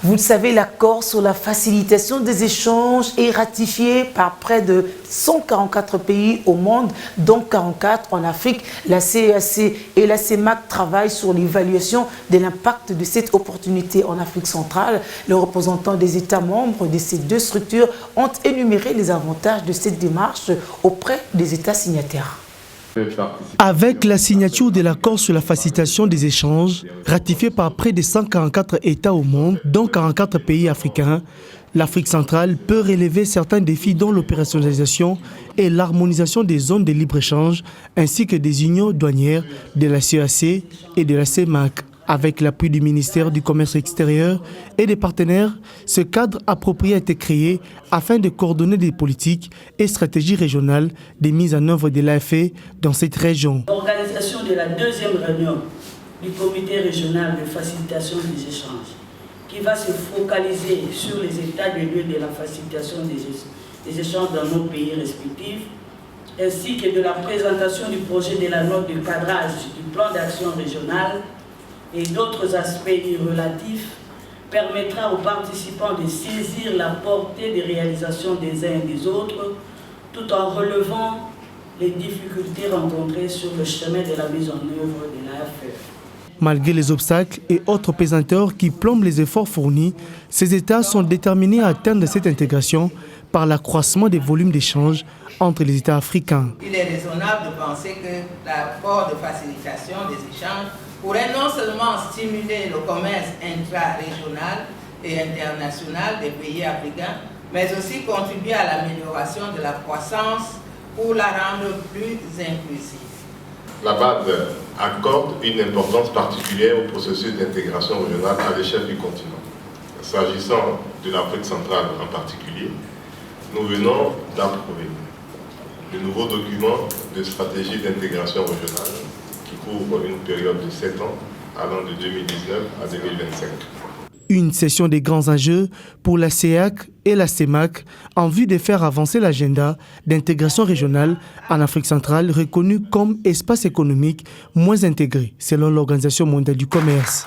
Vous le savez, l'accord sur la facilitation des échanges est ratifié par près de 144 pays au monde, dont 44 en Afrique. La CEAC et la CEMAC travaillent sur l'évaluation de l'impact de cette opportunité en Afrique centrale. Les représentants des États membres de ces deux structures ont énuméré les avantages de cette démarche auprès des États signataires. Avec la signature de l'accord sur la facilitation des échanges, ratifié par près de 144 États au monde, dont 44 pays africains, l'Afrique centrale peut relever certains défis dont l'opérationnalisation et l'harmonisation des zones de libre-échange, ainsi que des unions douanières de la CEAC et de la CEMAC. Avec l'appui du ministère du Commerce extérieur et des partenaires, ce cadre approprié a été créé afin de coordonner des politiques et stratégies régionales de mise en œuvre de l'AFE dans cette région. L'organisation de la deuxième réunion du comité régional de facilitation des échanges, qui va se focaliser sur les états de lieu de la facilitation des échanges dans nos pays respectifs, ainsi que de la présentation du projet de la note de cadrage du plan d'action régional et d'autres aspects relatifs, permettra aux participants de saisir la portée des réalisations des uns et des autres, tout en relevant les difficultés rencontrées sur le chemin de la mise en œuvre de l'AFE. Malgré les obstacles et autres pesanteurs qui plombent les efforts fournis, ces États sont déterminés à atteindre cette intégration par l'accroissement des volumes d'échanges entre les États africains. Il est raisonnable de penser que l'accord de facilitation des échanges pourrait non seulement stimuler le commerce intra-régional et international des pays africains, mais aussi contribuer à l'amélioration de la croissance pour la rendre plus inclusive. La BAD accorde une importance particulière au processus d'intégration régionale à l'échelle du continent. S'agissant de l'Afrique centrale en particulier, nous venons d'approuver le nouveau document de stratégie d'intégration régionale qui couvre une période de 7 ans allant de 2019 à 2025. Une session des grands enjeux pour la CEAC et la CEMAC en vue de faire avancer l'agenda d'intégration régionale en Afrique centrale reconnu comme espace économique moins intégré selon l'Organisation mondiale du commerce.